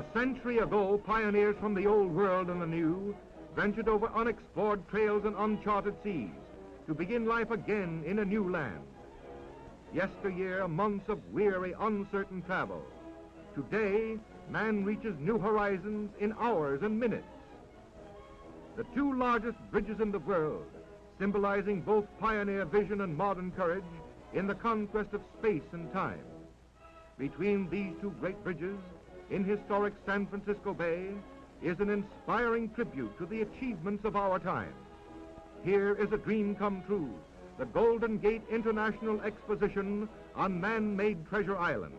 A century ago, pioneers from the old world and the new ventured over unexplored trails and uncharted seas to begin life again in a new land. Yesteryear, months of weary, uncertain travel. Today, man reaches new horizons in hours and minutes. The two largest bridges in the world, symbolizing both pioneer vision and modern courage in the conquest of space and time. Between these two great bridges, in historic San Francisco Bay, is an inspiring tribute to the achievements of our time. Here is a dream come true, the Golden Gate International Exposition on man-made Treasure Island.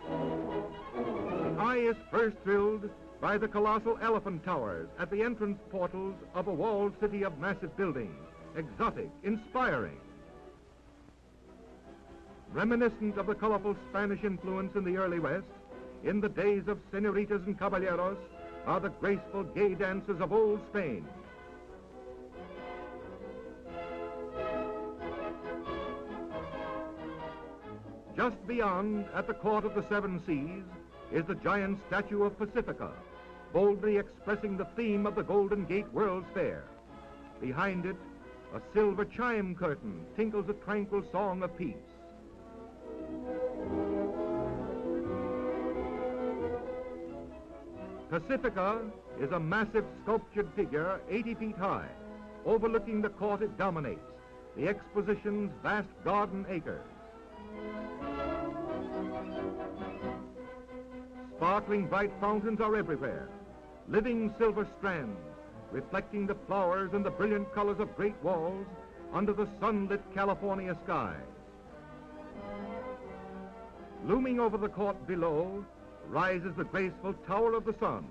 The eye is first thrilled by the colossal elephant towers at the entrance portals of a walled city of massive buildings, exotic, inspiring. Reminiscent of the colorful Spanish influence in the early West, in the days of senoritas and caballeros, are the graceful gay dances of old Spain. Just beyond, at the Court of the Seven Seas, is the giant statue of Pacifica, boldly expressing the theme of the Golden Gate World's Fair. Behind it, a silver chime curtain tinkles a tranquil song of peace. Pacifica is a massive sculptured figure 80 feet high. Overlooking the court it dominates, the exposition's vast garden acres. Sparkling bright fountains are everywhere, living silver strands, reflecting the flowers and the brilliant colors of great walls under the sunlit California sky. Looming over the court below rises the graceful Tower of the Sun,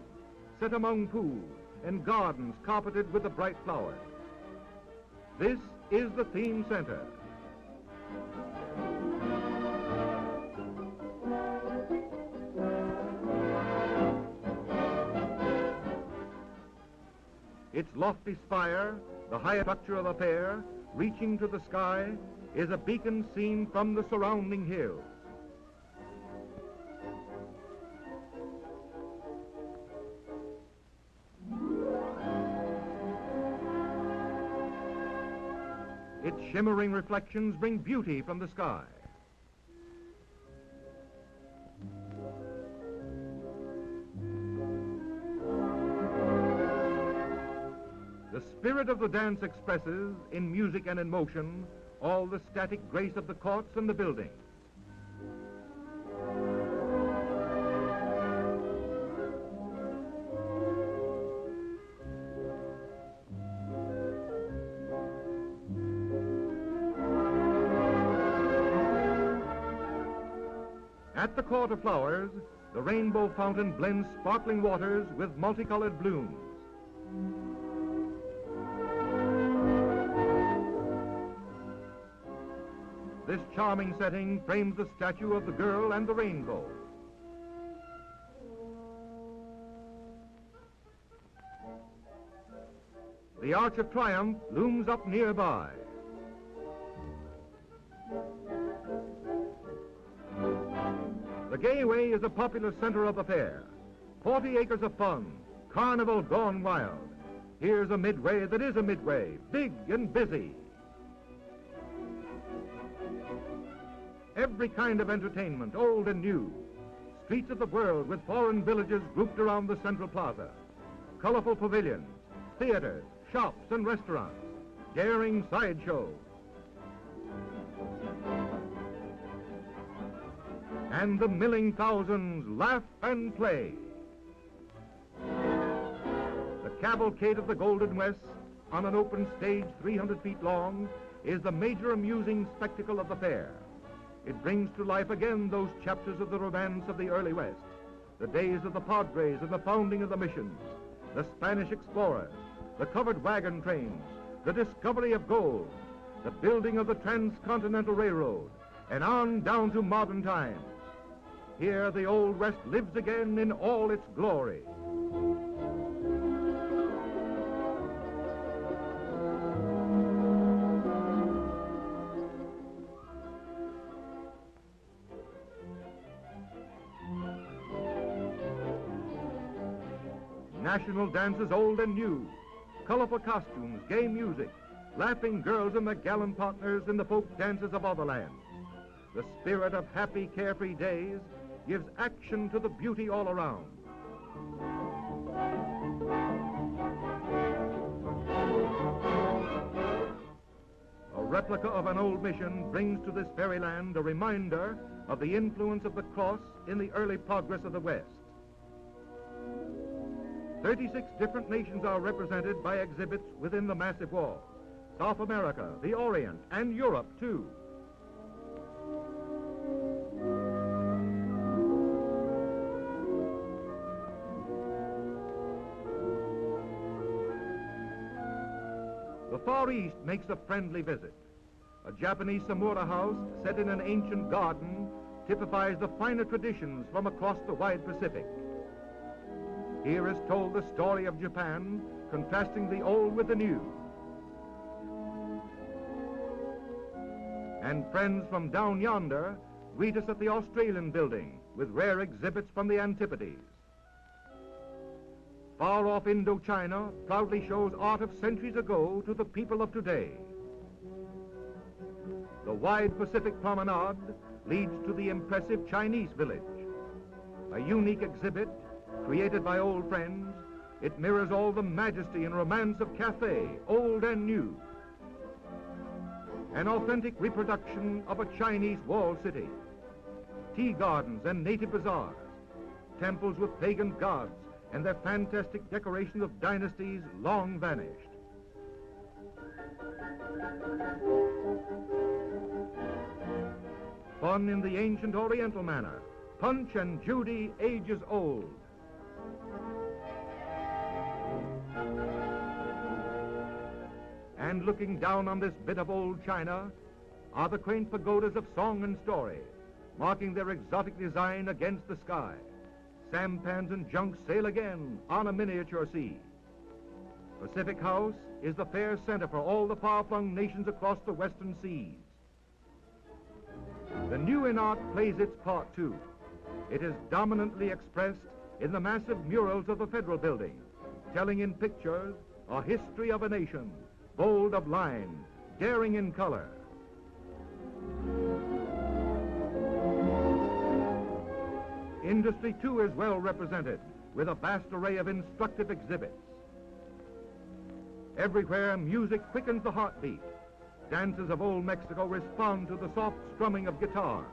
set among pools and gardens carpeted with the bright flowers. This is the theme center. Its lofty spire, the highest structure of the fair, reaching to the sky, is a beacon seen from the surrounding hills. Its shimmering reflections bring beauty from the sky. The spirit of the dance expresses, in music and in motion, all the static grace of the courts and the buildings. At the Court of Flowers, the rainbow fountain blends sparkling waters with multicolored blooms. This charming setting frames the statue of the girl and the rainbow. The Arch of Triumph looms up nearby. The Gayway is a popular center of the fair. 40 acres of fun, carnival gone wild. Here's a midway that is a midway, big and busy. Every kind of entertainment, old and new. Streets of the world with foreign villages grouped around the central plaza. Colorful pavilions, theaters, shops and restaurants. Daring sideshows. And the milling thousands laugh and play. The cavalcade of the Golden West, on an open stage 300 feet long, is the major amusing spectacle of the fair. It brings to life again those chapters of the romance of the early West, the days of the Padres and the founding of the missions, the Spanish explorers, the covered wagon trains, the discovery of gold, the building of the Transcontinental Railroad, and on down to modern times. Here the Old West lives again in all its glory. National dances old and new, colorful costumes, gay music, laughing girls and their gallant partners in the folk dances of other lands. The spirit of happy, carefree days gives action to the beauty all around. A replica of an old mission brings to this fairyland a reminder of the influence of the cross in the early progress of the West. 36 different nations are represented by exhibits within the massive walls. South America, the Orient, and Europe, too. The Far East makes a friendly visit. A Japanese Samura house set in an ancient garden typifies the finer traditions from across the wide Pacific. Here is told the story of Japan, contrasting the old with the new. And friends from down yonder greet us at the Australian building with rare exhibits from the Antipodes. Far off Indochina proudly shows art of centuries ago to the people of today. The wide Pacific promenade leads to the impressive Chinese village. A unique exhibit created by old friends, it mirrors all the majesty and romance of Cathay, old and new. An authentic reproduction of a Chinese walled city. Tea gardens and native bazaars, temples with pagan gods and their fantastic decoration of dynasties long vanished. Fun in the ancient Oriental manner, Punch and Judy ages old. And looking down on this bit of old China are the quaint pagodas of song and story, marking their exotic design against the sky. Sampans and junks sail again on a miniature sea. Pacific House is the fair center for all the far-flung nations across the western seas. The new in art plays its part too. It is dominantly expressed in the massive murals of the Federal Building, telling in pictures a history of a nation, bold of line, daring in color. Industry, too, is well represented with a vast array of instructive exhibits. Everywhere, music quickens the heartbeat. Dances of old Mexico respond to the soft strumming of guitar.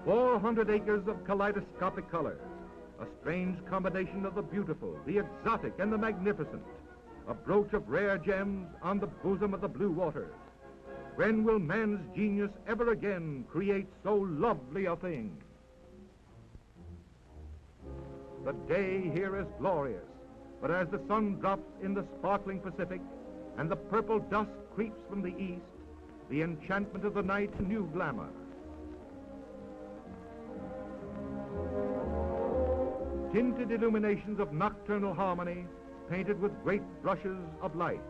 "400 acres of kaleidoscopic colors, a strange combination of the beautiful, the exotic, and the magnificent. A brooch of rare gems on the bosom of the blue waters. When will man's genius ever again create so lovely a thing?" The day here is glorious, but as the sun drops in the sparkling Pacific and the purple dusk creeps from the east, the enchantment of the night a new glamour. Tinted illuminations of nocturnal harmony painted with great brushes of light,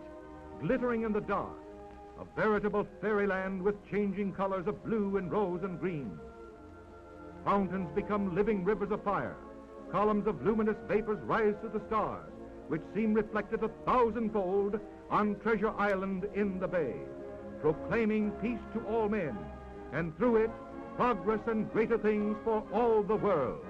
glittering in the dark, a veritable fairyland with changing colors of blue and rose and green. Fountains become living rivers of fire. Columns of luminous vapors rise to the stars, which seem reflected 1,000-fold on Treasure Island in the bay, proclaiming peace to all men, and through it, progress and greater things for all the world.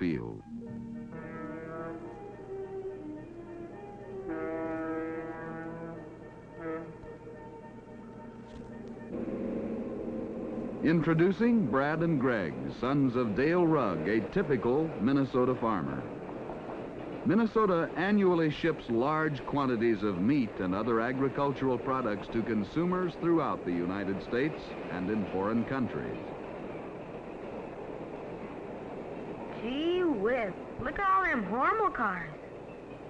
field. Introducing Brad and Greg, sons of Dale Rugg, a typical Minnesota farmer. Minnesota annually ships large quantities of meat and other agricultural products to consumers throughout the United States and in foreign countries. Gee whiz, look at all them Hormel cars.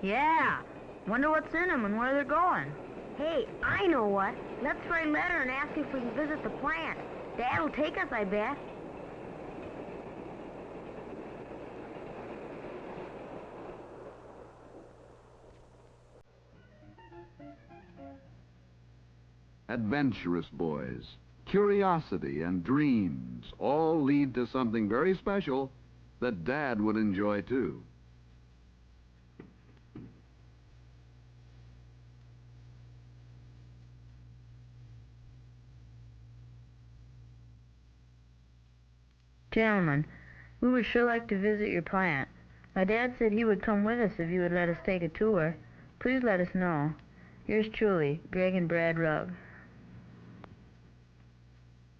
Yeah, wonder what's in them and where they're going. Hey, I know what. Let's write a letter and ask if we can visit the plant. Dad will take us, I bet. Adventurous boys, curiosity and dreams all lead to something very special that Dad would enjoy too. Gentlemen, we would sure like to visit your plant. My dad said he would come with us if you would let us take a tour. Please let us know. Yours truly, Greg and Brad Rugg.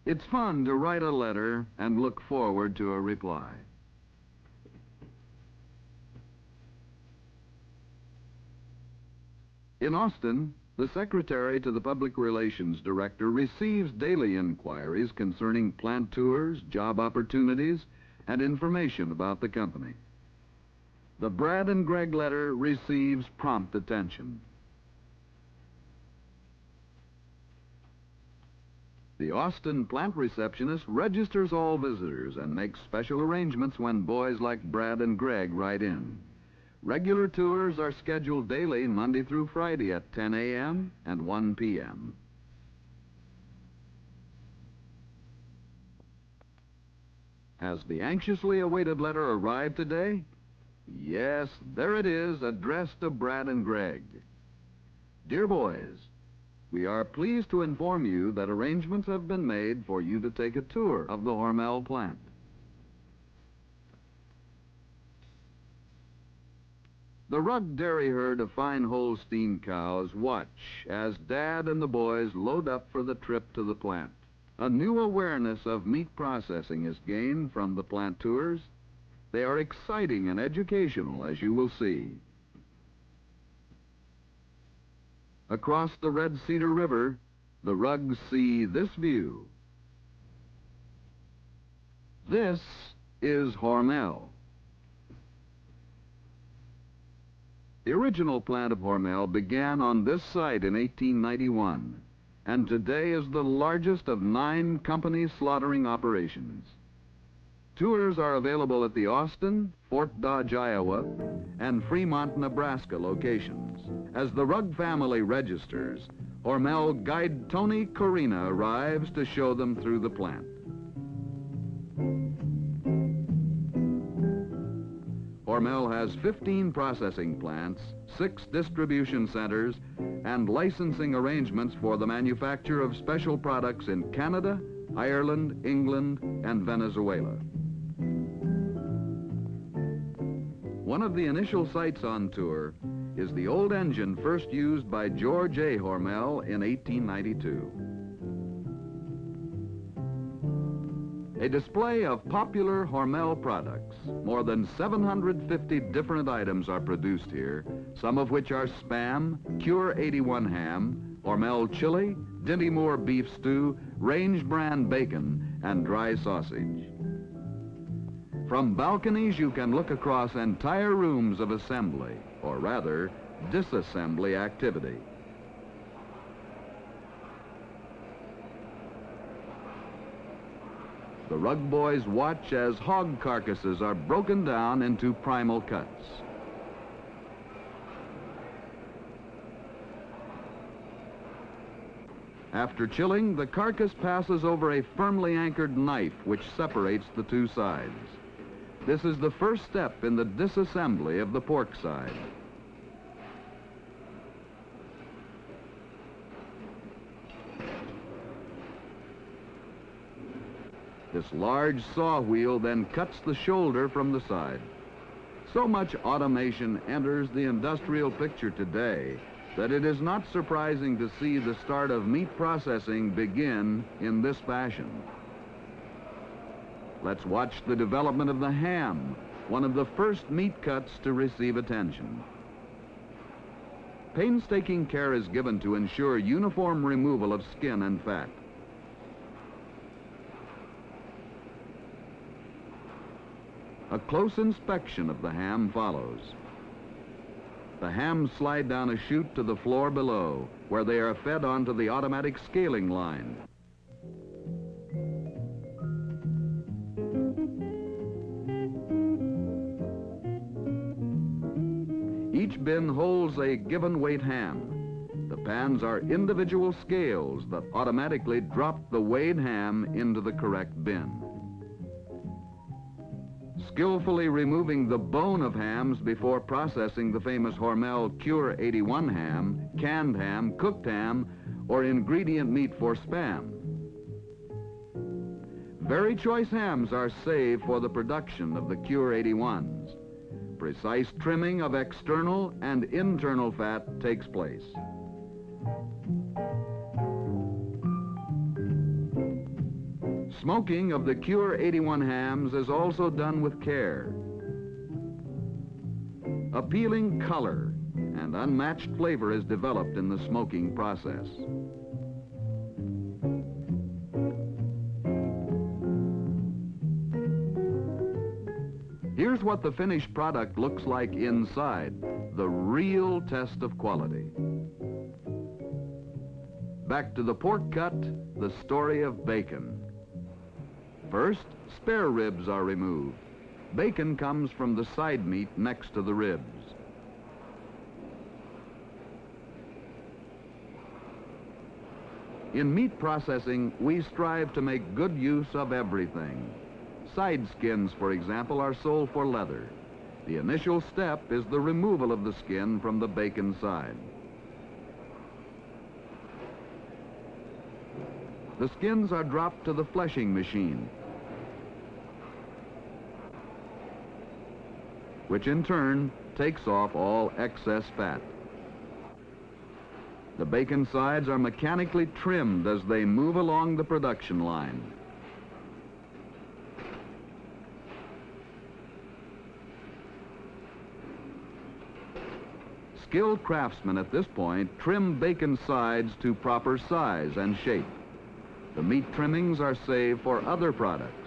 It's fun to write a letter and look forward to a reply. In Austin, the Secretary to the Public Relations Director receives daily inquiries concerning plant tours, job opportunities, and information about the company. The Brad and Greg letter receives prompt attention. The Austin plant receptionist registers all visitors and makes special arrangements when boys like Brad and Greg write in. Regular tours are scheduled daily Monday through Friday at 10 a.m. and 1 p.m. Has the anxiously awaited letter arrived today? Yes, there it is, addressed to Brad and Greg. Dear boys, we are pleased to inform you that arrangements have been made for you to take a tour of the Hormel plant. The Rugg dairy herd of fine Holstein cows watch as Dad and the boys load up for the trip to the plant. A new awareness of meat processing is gained from the plant tours. They are exciting and educational, as you will see. Across the Red Cedar River, the Ruggs see this view. This is Hormel. The original plant of Hormel began on this site in 1891, and today is the largest of 9 company slaughtering operations. Tours are available at the Austin, Fort Dodge, Iowa, and Fremont, Nebraska locations. As the Rugg family registers, Hormel guide Tony Corina arrives to show them through the plant. Hormel has 15 processing plants, 6 distribution centers, and licensing arrangements for the manufacture of special products in Canada, Ireland, England, and Venezuela. One of the initial sites on tour is the old engine first used by George A. Hormel in 1892. A display of popular Hormel products. More than 750 different items are produced here, some of which are Spam, Cure 81 ham, Hormel chili, Dinty Moore beef stew, Range brand bacon, and dry sausage. From balconies, you can look across entire rooms of assembly, or rather, disassembly activity. The Rugg boys watch as hog carcasses are broken down into primal cuts. After chilling, the carcass passes over a firmly anchored knife which separates the two sides. This is the first step in the disassembly of the pork side. This large saw wheel then cuts the shoulder from the side. So much automation enters the industrial picture today that it is not surprising to see the start of meat processing begin in this fashion. Let's watch the development of the ham, one of the first meat cuts to receive attention. Painstaking care is given to ensure uniform removal of skin and fat. A close inspection of the ham follows. The hams slide down a chute to the floor below, where they are fed onto the automatic scaling line. Each bin holds a given weight ham. The pans are individual scales that automatically drop the weighed ham into the correct bin. Skillfully removing the bone of hams before processing the famous Hormel Cure 81 ham, canned ham, cooked ham, or ingredient meat for Spam. Very choice hams are saved for the production of the Cure 81s. Precise trimming of external and internal fat takes place. Smoking of the Cure 81 hams is also done with care. Appealing color and unmatched flavor is developed in the smoking process. Here's what the finished product looks like inside, the real test of quality. Back to the pork cut, the story of bacon. First, spare ribs are removed. Bacon comes from the side meat next to the ribs. In meat processing, we strive to make good use of everything. Side skins, for example, are sold for leather. The initial step is the removal of the skin from the bacon side. The skins are dropped to the fleshing machine, which in turn takes off all excess fat. The bacon sides are mechanically trimmed as they move along the production line. Skilled craftsmen at this point trim bacon sides to proper size and shape. The meat trimmings are saved for other products.